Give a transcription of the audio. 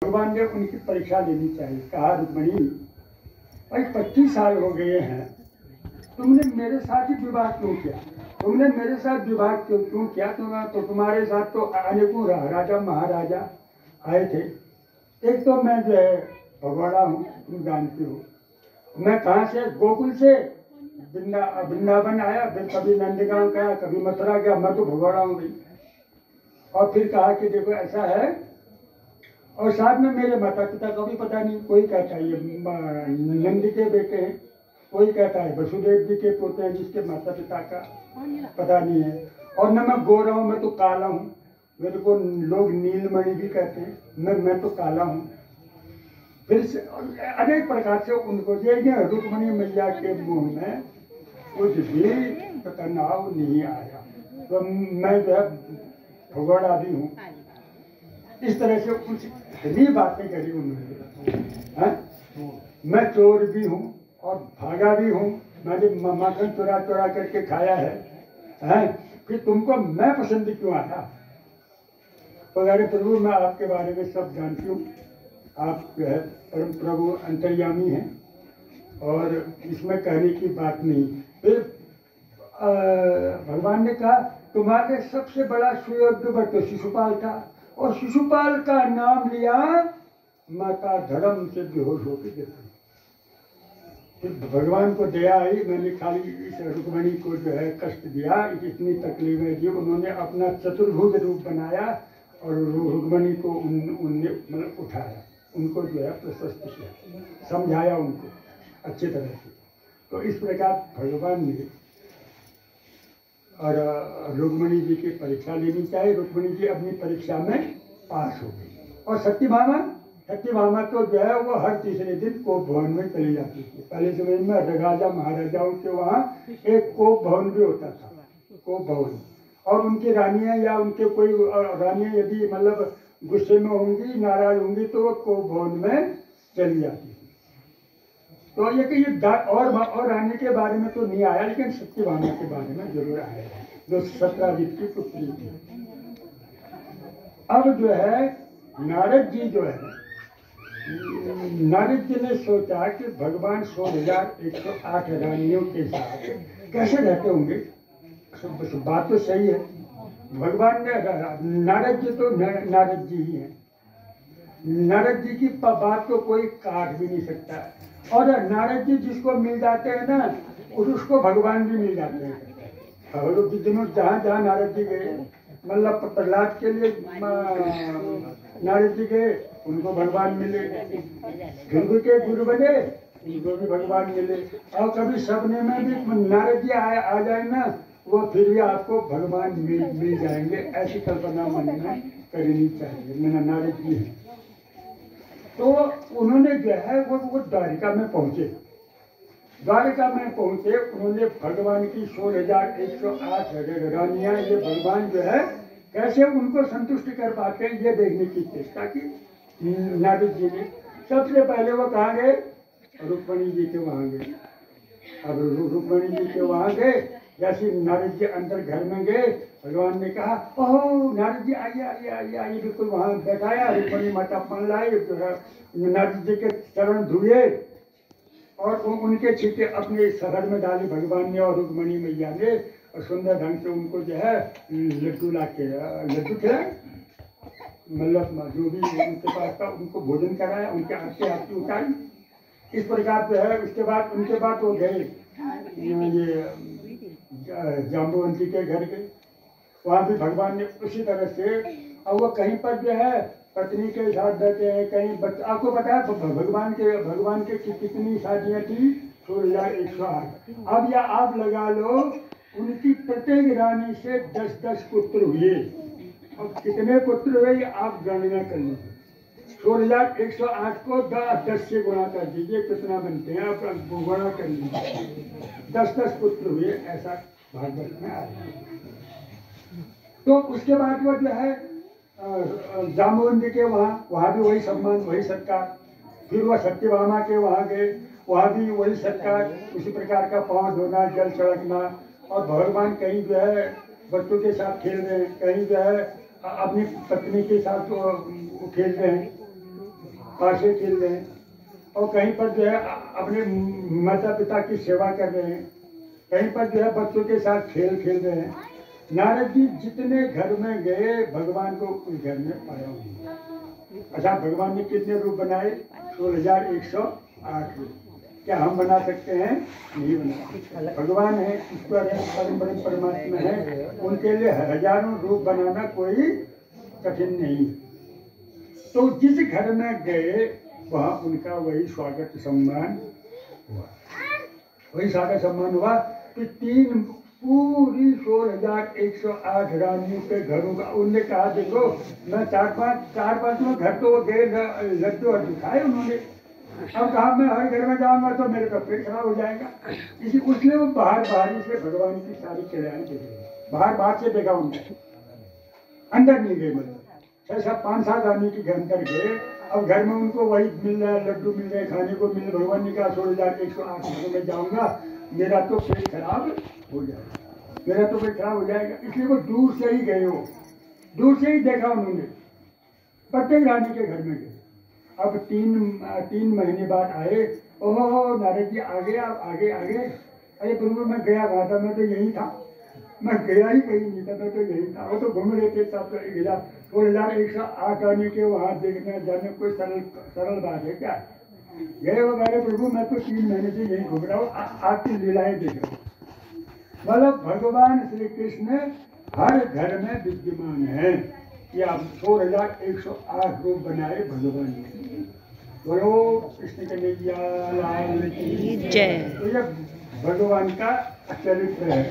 भगवान ने उनकी परीक्षा लेनी चाहिए। कहा रुक्मिणी भाई 25 साल हो गए हैं, तुमने मेरे साथ ही विवाह क्यों किया? तुमने मेरे साथ विवाह क्यों किया? तो तुम्हारे साथ तो अनेकों राजा महाराजा आए थे। एक तो मैं जो है भगवाड़ा हूँ, तुम जानते हो। मैं कहाँ से, गोकुल से वृंदावन आया, फिर कभी नंदगांव गया, कभी मथुरा गया, मैं तो भगवाड़ा हूँ भाई। और फिर कहा कि देखो ऐसा है, और साथ में मेरे माता पिता का भी पता नहीं। कोई कहता है ये नंद के बेटे हैं, कोई कहता है वसुदेव जी के पोते हैं, जिसके माता पिता का पता नहीं है। और न मैं गोरा हूँ, मैं तो काला हूँ। मेरे को लोग नीलमणि भी कहते हैं, मैं तो काला हूँ। फिर अनेक प्रकार से उनको रुक्मिणी मैया के मुंह में कुछ भी तनाव नहीं आया। तो मैं जो है भगोड़ा भी हूँ। इस तरह से कुछ इतनी बातें करी उन्होंने। मैं चोर भी हूँ और भागा भी हूँ, मैंने माखन चुरा चुरा करके खाया है। फिर तुमको मैं पसंद क्यों आया? अरे प्रभु, मैं आपके बारे में सब जानती हूँ। आप जो है परम प्रभु अंतर्यामी हैं और इसमें कहने की बात नहीं। फिर भगवान ने कहा तुम्हारे सबसे बड़ा सुयोग्य भक्त शिशुपाल था, और शिशुपाल का नाम लिया, माता धर्म से बेहोश होकर गिर। फिर भगवान को दया आई, मैंने खाली इस रुक्मिणी को जो है कष्ट दिया, इतनी तकलीफें दी। उन्होंने अपना चतुर्भुज रूप बनाया और रुक्मिणी को उनने मतलब उठाया, उनको जो है प्रशस्त किया, समझाया उनको अच्छी तरह से। तो इस प्रकार भगवान ने और रुक्मिणी जी की परीक्षा लेनी चाहिए। रुक्मिणी जी अपनी परीक्षा में पास हो गई। और सत्यभामा तो जो है वो हर तीसरे दिन कोप भवन में चली जाती थी। पहले समय में राजा महाराजाओं के वहाँ एक कोप भवन भी होता था, कोप भवन। और उनकी रानियाँ या उनके कोई रानियाँ यदि मतलब गुस्से में होंगी, नाराज होंगी, तो वो कोप भवन में चली जाती थी। तो ये और रानी के बारे में तो नहीं आया, लेकिन सत्यभामा के बारे में जरूर आया, जो सत्राजित की पुत्री थी। अब जो है नारद जी जो है, नारद जी ने सोचा कि भगवान 16,108 रानियों के साथ कैसे रहते होंगे। बात तो सही है। भगवान ने नारद जी तो नारद जी ही हैं। नारद जी की बात को कोई काट भी नहीं सकता। और नारद जी जिसको मिल जाते हैं ना, उसको भगवान भी मिल जाते हैं। और दिनों जहाँ जहाँ नारद जी गए, मतलब प्रहलाद के लिए नारद जी गए, उनको भगवान मिले। ध्रुव के गुरु बने, उनको भी भगवान मिले। और कभी सपने में भी नारद जी आ जाए ना, वो फिर भी आपको भगवान मिल जाएंगे। ऐसी कल्पना मन में करनी चाहिए। मेरा नारद जी है। तो उन्होंने जो है वो द्वारिका में पहुंचे। द्वारिका में पहुंचे, उन्होंने भगवान की 16,108 रानियां, ये भगवान जो है कैसे उनको संतुष्ट कर पाते हैं, ये देखने की चेष्टा की नारद जी ने। सबसे पहले वो कहाँ गए? रुक्मिणी जी के वहाँ गए। अब रुक्मिणी जी के वहाँ गए, जैसे नारद जी अंदर घर में गए, भगवान ने कहा ओह नारद जी आइए आइए आइए आइए। बिल्कुल वहाँ बैठाया, रुक्मिणी माता पान लाई, जो है नारद जी के चरण धुए और उनके छिटे अपने शहर में डाले भगवान ने और रुक्मिणी मैया ने। और सुंदर ढंग से उनको जो है लड्डू ला के लड्डू खिलाए, मतलब जो भी उनके पास था उनको भोजन कराया, उनके आरती उतारी। इस प्रकार जो है उसके बाद उनके बाद वो गए ये जाम्बुवंती के घर गए। वहाँ भी भगवान ने उसी तरह से, अब वो कहीं पर जो है पत्नी के साथ बैठे हैं, कहीं आपको पता है भगवान के कितनी शादियाँ थी? 16,108। अब या आप लगा लो, उनकी प्रत्येक रानी से 10-10 पुत्र हुए। अब कितने पुत्र हुए आप गणना कर लीजिए। 16,108 को 10 से गुणा कर दीजिए, कितना बनते हैं आप गुणा कर लीजिए। 10-10 पुत्र हुए, ऐसा भागवत में आया। तो उसके बाद वो जो है जाम्बुवंती के वहाँ भी वही सम्मान, वही सत्कार। फिर वह सत्यभामा के वहाँ गए, वहाँ भी वही सत्कार, उसी प्रकार का पाँव धोना, जल छिड़कना। और भगवान कहीं जो है बच्चों के साथ खेल रहे हैं, कहीं जो है अपनी पत्नी के साथ खेल रहे हैं। पासे खेल रहे हैं, और कहीं पर जो है अपने माता पिता की सेवा कर रहे हैं, कहीं पर जो है बच्चों के साथ खेल खेल रहे हैं। नारद जी जितने घर में गए भगवान को उस घर में पाया हुआ। अच्छा, भगवान ने कितने रूप बनाए? 16,108 रूप। क्या हम बना सकते हैं? नहीं बना सकते। भगवान है, ईश्वर है, परम ब्रह्म परमात्मा है, उनके लिए हजारों रूप बनाना कोई कठिन नहीं। तो जिस घर में गए वहाँ उनका वही स्वागत सम्मान हुआ, वही स्वागत सम्मान हुआ। कि पूरी 16,108 रानियों के घरों का उनने कहा, देखो मैं चार पांच में घर तो गए लड्डू और दिखाए उन्होंने, अब कहा मैं हर घर में जाऊंगा तो मेरे का पेट खराब हो जाएगा। इसी उसने वो बाहर से भगवान की सारी क्रियाएं देखी, बाहर से देखा उनने, अंदर नहीं गए। मतलब ऐसा 5-7 आदमी के अंदर गए, अब घर में उनको वही मिल रहा है, लड्डू मिल रहे, खाने को मिल रहे। भगवान ने कहा 16,108 में जाऊंगा, मेरा तो पेट खराब हो जाएगा, मेरा तो पेट खराब हो जाएगा। इसलिए वो दूर से ही गए, हो दूर से ही देखा उन्होंने, प्रत्येक रानी के घर में गए। अब 3 महीने बाद आए, ओहो नारद जी आ गए, आप आगे। अरे प्रभु मैं गया कहा था? मैं तो यही था, मैं गया ही कहीं नहीं था, मैं तो यही था। वो तो घूम रहे थे सब 16,108 आने के वहाँ देखने जाने कोई सरल बात है क्या? गए वो कह रहे प्रभु मैं तो 3 महीने से यही घूम रहा हूँ, आपकी लीलाएं देख रहा हूँ। मतलब भगवान श्री कृष्ण हर घर में विद्यमान है। कि आप 16,108 रूप बनाए भगवान ने। बोलो कृष्ण कन्हैया लाल की जय। तो ये भगवान का चरित्र है।